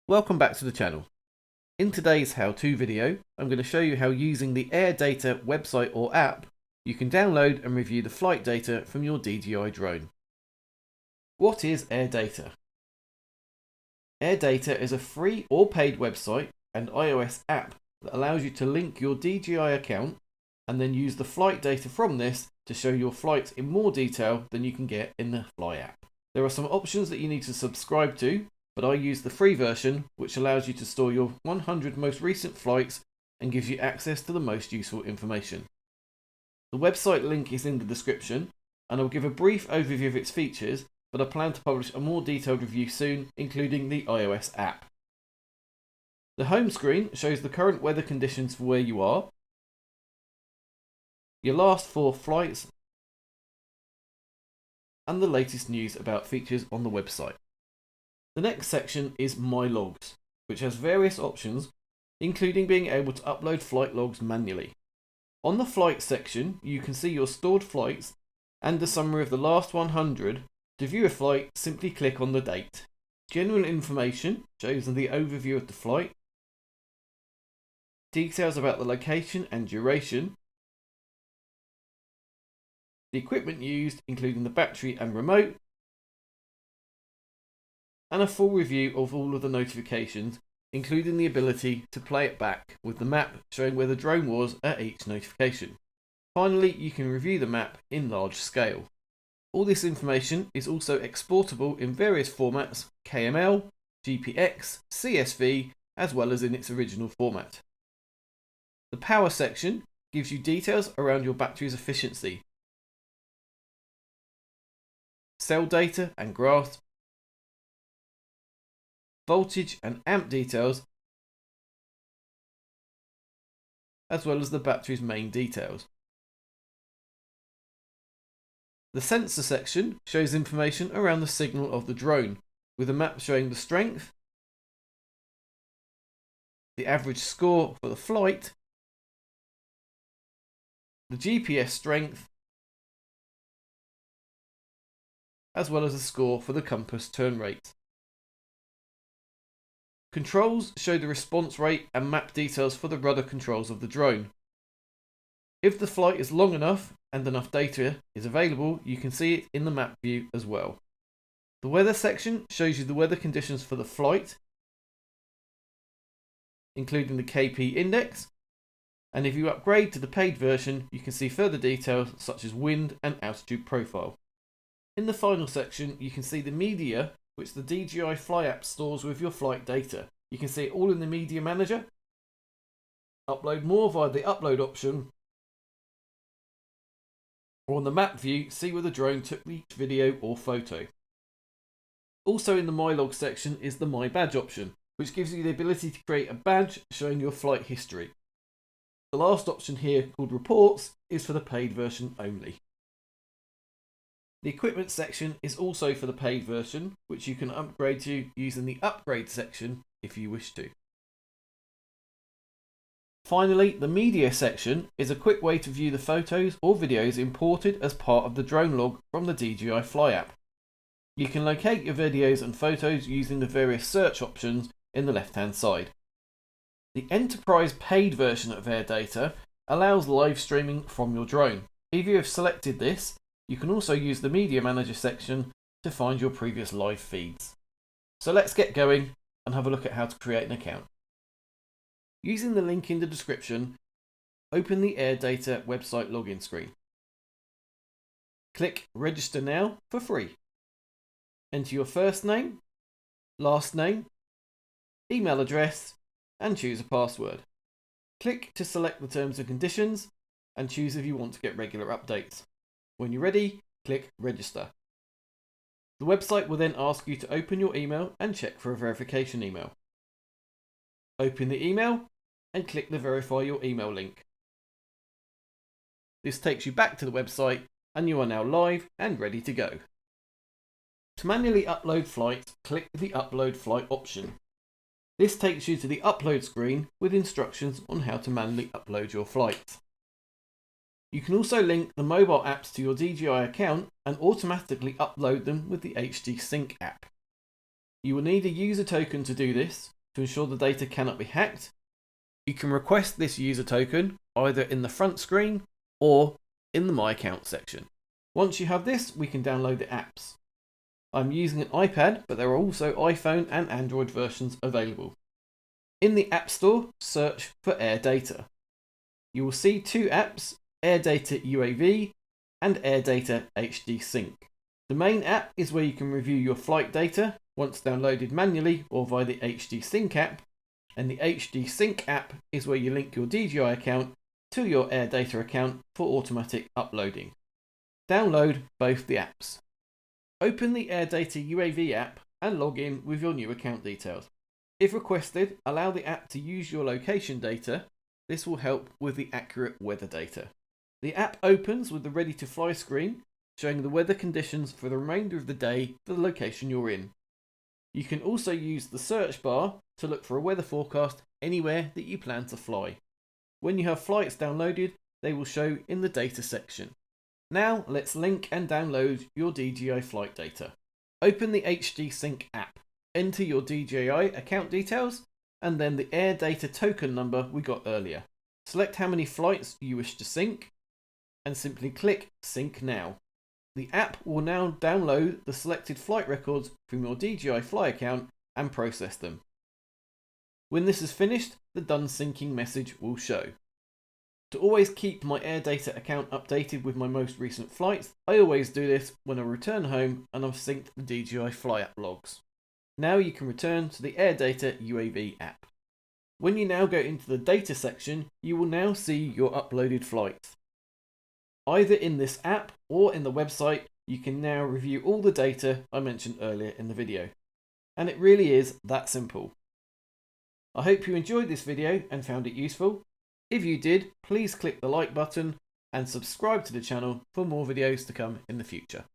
Welcome back to the channel. In today's how-to video, I'm going to show you how using the Airdata website or app, you can download and review the flight data from your DJI drone. What is Airdata? Airdata is a free or paid website and iOS app that allows you to link your DJI account and then use the flight data from this to show your flights in more detail than you can get in the Fly app. There are some options that you need to subscribe to, but I use the free version, which allows you to store your 100 most recent flights and gives you access to the most useful information. The website link is in the description, and I'll give a brief overview of its features, but I plan to publish a more detailed review soon, including the iOS app. The home screen shows the current weather conditions for where you are, your last 4 flights, and the latest news about features on the website. The next section is My Logs, which has various options, including being able to upload flight logs manually. On the flight section, you can see your stored flights and a summary of the last 100. To view a flight, simply click on the date. General information shows the overview of the flight, details about the location and duration, the equipment used, including the battery and remote, and a full review of all of the notifications, including the ability to play it back with the map showing where the drone was at each notification. Finally, you can review the map in large scale. All this information is also exportable in various formats: KML, GPX, CSV, as well as in its original format. The power section gives you details around your battery's efficiency, cell data and graphs, voltage and amp details, as well as the battery's main details. The sensor section shows information around the signal of the drone, with a map showing the strength, the average score for the flight, the GPS strength, as well as a score for the compass turn rate. Controls show the response rate and map details for the rudder controls of the drone. If the flight is long enough and enough data is available, you can see it in the map view as well. The weather section shows you the weather conditions for the flight, including the KP index, and if you upgrade to the paid version, you can see further details such as wind and altitude profile. In the final section, you can see the media which the DJI Fly app stores with your flight data. You can see it all in the media manager. Upload more via the upload option, or on the map view, see where the drone took each video or photo. Also in the My Log section is the My Badge option, which gives you the ability to create a badge showing your flight history. The last option here, called Reports, is for the paid version only. The equipment section is also for the paid version, which you can upgrade to using the upgrade section if you wish to. Finally, the media section is a quick way to view the photos or videos imported as part of the drone log from the DJI Fly app. You can locate your videos and photos using the various search options in the left-hand side. The enterprise paid version of Airdata allows live streaming from your drone. If you have selected this, you can also use the Media Manager section to find your previous live feeds. So let's get going and have a look at how to create an account. Using the link in the description, open the Airdata website login screen. Click Register Now for free. Enter your first name, last name, email address, and choose a password. Click to select the terms and conditions and choose if you want to get regular updates. When you're ready, click Register. The website will then ask you to open your email and check for a verification email. Open the email and click the Verify Your Email link. This takes you back to the website and you are now live and ready to go. To manually upload flights, click the Upload Flight option. This takes you to the upload screen with instructions on how to manually upload your flights. You can also link the mobile apps to your DJI account and automatically upload them with the HD Sync app. You will need a user token to do this to ensure the data cannot be hacked. You can request this user token either in the front screen or in the My Account section. Once you have this, we can download the apps. I'm using an iPad, but there are also iPhone and Android versions available. In the App Store, search for Airdata. You will see two apps, Airdata UAV and Airdata HD Sync. The main app is where you can review your flight data once downloaded manually or via the HD Sync app, and the HD Sync app is where you link your DJI account to your Airdata account for automatic uploading. Download both the apps. Open the Airdata UAV app and log in with your new account details. If requested, allow the app to use your location data. This will help with the accurate weather data. The app opens with the ready to fly screen, showing the weather conditions for the remainder of the day for the location you're in. You can also use the search bar to look for a weather forecast anywhere that you plan to fly. When you have flights downloaded, they will show in the data section. Now let's link and download your DJI flight data. Open the HD Sync app, enter your DJI account details, and then the Airdata token number we got earlier. Select how many flights you wish to sync, and simply click Sync Now. The app will now download the selected flight records from your DJI Fly account and process them. When this is finished, the Done Syncing message will show. To always keep my Airdata account updated with my most recent flights, I always do this when I return home and I've synced the DJI Fly app logs. Now you can return to the Airdata UAV app. When you now go into the data section, you will now see your uploaded flights. Either in this app or in the website, you can now review all the data I mentioned earlier in the video. And it really is that simple. I hope you enjoyed this video and found it useful. If you did, please click the like button and subscribe to the channel for more videos to come in the future.